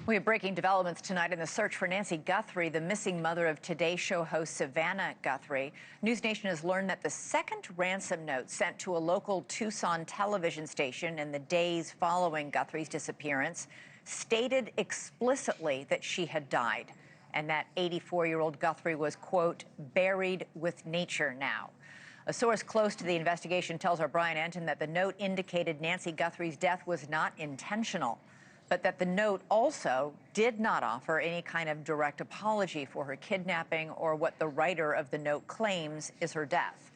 We have breaking developments tonight in the search for Nancy Guthrie, the missing mother of Today Show host Savannah Guthrie. NewsNation has learned that the second ransom note sent to a local Tucson television station in the days following Guthrie's disappearance stated explicitly that she had died and that 84-year-old Guthrie was, quote, buried with nature now. A source close to the investigation tells our Brian Entin that the note indicated Nancy Guthrie's death was not intentional, but that the note also did not offer any kind of direct apology for her kidnapping or what the writer of the note claims is her death.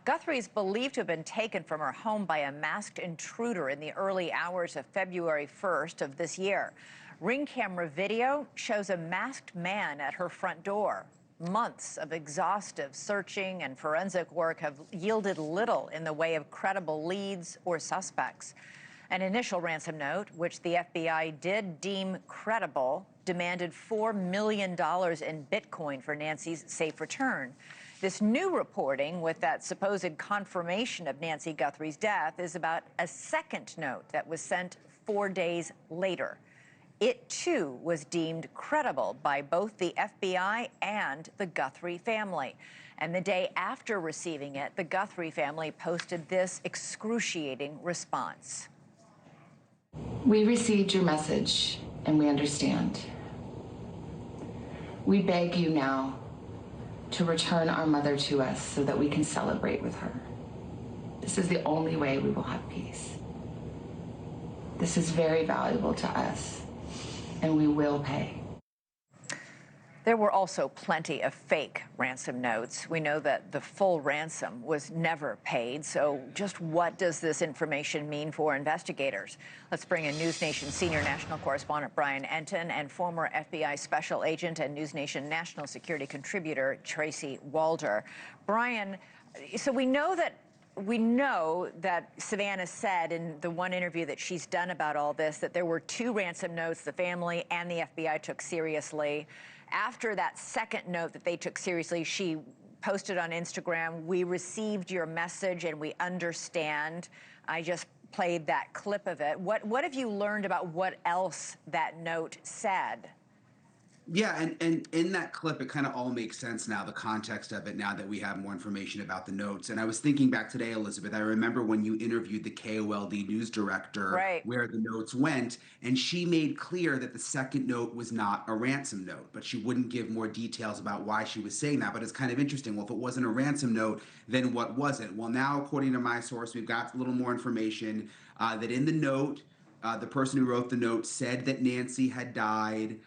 Guthrie is believed to have been taken from her home by a masked intruder in the early hours of February 1st of this year. Ring camera video shows a masked man at her front door. Months of exhaustive searching and forensic work have yielded little in the way of credible leads or suspects. An initial ransom note, which the FBI did deem credible, demanded $4 million in Bitcoin for Nancy's safe return. This new reporting, with that supposed confirmation of Nancy Guthrie's death, is about a second note that was sent 4 days later. It, too, was deemed credible by both the FBI and the Guthrie family. And the day after receiving it, the Guthrie family posted this excruciating response. We received your message, and we understand. We beg you now to return our mother to us so that we can celebrate with her. This is the only way we will have peace. This is very valuable to us, and we will pay. There were also plenty of fake ransom notes. We know that the full ransom was never paid. So just what does this information mean for investigators? Let's bring in NewsNation senior national correspondent Brian Entin and former FBI special agent and NewsNation national security contributor Tracy Walder. Brian, so we know that Savannah said in the one interview that she's done about all this that there were two ransom notes the family and the FBI took seriously. After that second note that they took seriously, she posted on Instagram, "We received your message and we understand." I just played that clip of it. What have you learned about what else that note said? Yeah, and in that clip, it kind of all makes sense now, the context of it, now that we have more information about the notes. And I was thinking back today, Elizabeth, I remember when you interviewed the KOLD news director, right, where the notes went, and she made clear that the second note was not a ransom note, but she wouldn't give more details about why she was saying that. But it's kind of interesting. Well, if it wasn't a ransom note, then what was it? Well, now, according to my source, we've got a little more information that in the note, the person who wrote the note said that Nancy had died,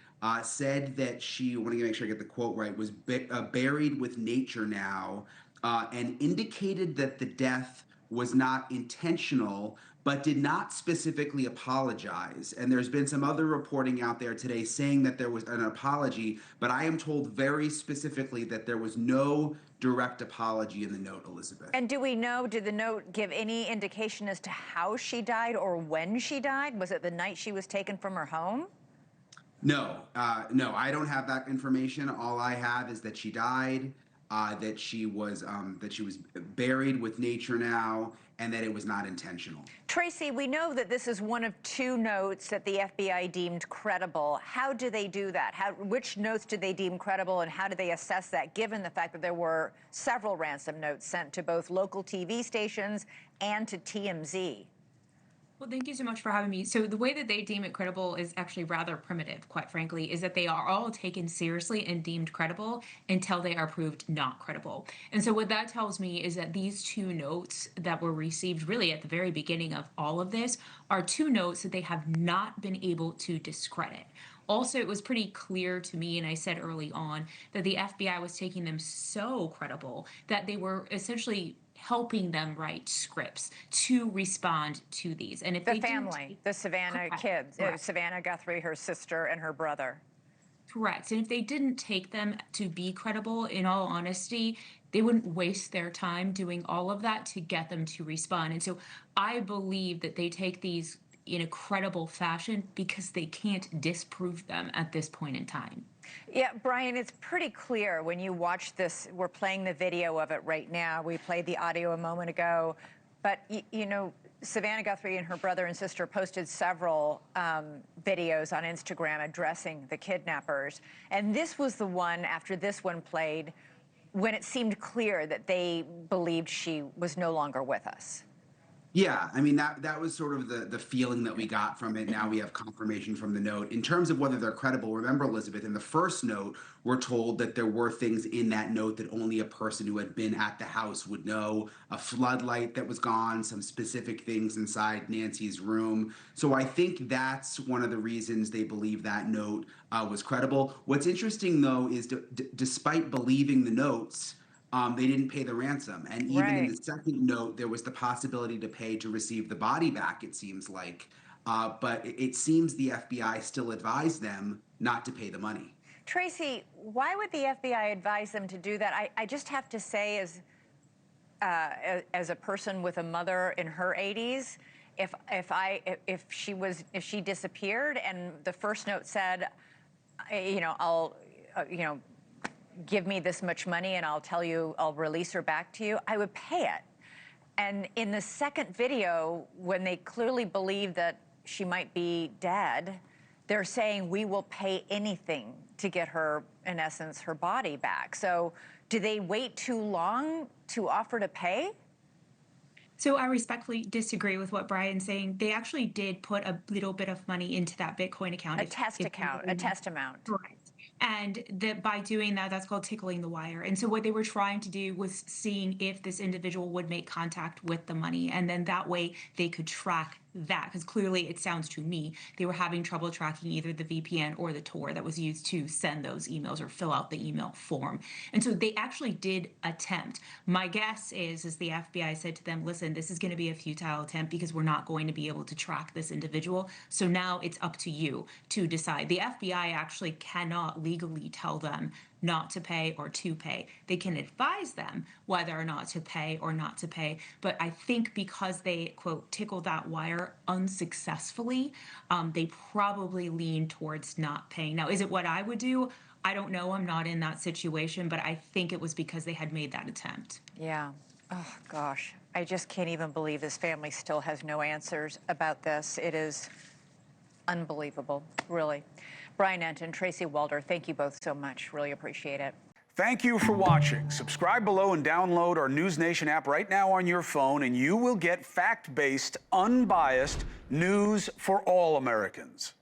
said that she, I want to make sure I get the quote right, was buried with nature now, and indicated that the death was not intentional, but did not specifically apologize. And there's been some other reporting out there today saying that there was an apology, but I am told very specifically that there was no direct apology in the note, Elizabeth. And do we know, did the note give any indication as to how she died or when she died? Was it the night she was taken from her home? No, no, I don't have that information. All I have is that she died, that she was buried with nature now, and that it was not intentional. Tracy, we know that this is one of two notes that the FBI deemed credible. How do they do that? Which notes did they deem credible, and how do they assess that, given the fact that there were several ransom notes sent to both local TV stations and to TMZ? Well, thank you so much for having me. So the way that they deem it credible is actually rather primitive, quite frankly, is that they are all taken seriously and deemed credible until they are proved not credible. And so what that tells me is that these two notes that were received really at the very beginning of all of this are two notes that they have not been able to discredit. Also, it was pretty clear to me, and I said early on, that the FBI was taking them so credible that they were essentially helping them write scripts to respond to these. And if the family, the Savannah kids, correct. Savannah Guthrie, her sister, and her brother. Correct. And if they didn't take them to be credible, in all honesty, they wouldn't waste their time doing all of that to get them to respond. And so I believe that they take these in a credible fashion because they can't disprove them at this point in time. Yeah, Brian, it's pretty clear when you watch this. We're playing the video of it right now. We played the audio a moment ago. But, you know, Savannah Guthrie and her brother and sister posted several videos on Instagram addressing the kidnappers. And this was the one, after this one played, when it seemed clear that they believed she was no longer with us. Yeah, I mean, that was sort of the feeling that we got from it. Now we have confirmation from the note. In terms of whether they're credible, remember, Elizabeth, in the first note, we're told that there were things in that note that only a person who had been at the house would know. A floodlight that was gone, some specific things inside Nancy's room. So I think that's one of the reasons they believe that note was credible. What's interesting, though, is despite believing the notes, they didn't pay the ransom. And even in the second note, there was the possibility to pay to receive the body back, it seems like. But it seems the FBI still advised them not to pay the money. Tracy, why would the FBI advise them to do that? I just have to say, as a person with a mother in her 80s, if she disappeared and the first note said, I'll give me this much money and I'll release her back to you, I would pay it. And in the second video, when they clearly believe that she might be dead, they're saying we will pay anything to get her, in essence, her body back. So do they wait too long to offer to pay? So I respectfully disagree with what Brian's saying. They actually did put a little bit of money into that Bitcoin account. A test amount. Right. And by doing that, that's called tickling the wire. And so what they were trying to do was seeing if this individual would make contact with the money. And then that way they could track that, because clearly it sounds to me they were having trouble tracking either the VPN or the Tor that was used to send those emails or fill out the email form. And so they actually did attempt. My guess is the FBI said to them, listen, this is going to be a futile attempt because we're not going to be able to track this individual. So now it's up to you to decide. The FBI actually cannot legally tell them not to pay or to pay. They can advise them whether or not to pay or not to pay. But I think because they, quote, tickled that wire unsuccessfully, they probably lean towards not paying. Now, is it what I would do? I don't know. I'm not in that situation, but I think it was because they had made that attempt. Yeah. Oh, gosh. I just can't even believe this family still has no answers about this. It is unbelievable, really. Brian Entin, Tracy Walder, thank you both so much. Really appreciate it. Thank you for watching. Subscribe below and download our NewsNation app right now on your phone, and you will get fact-based, unbiased news for all Americans.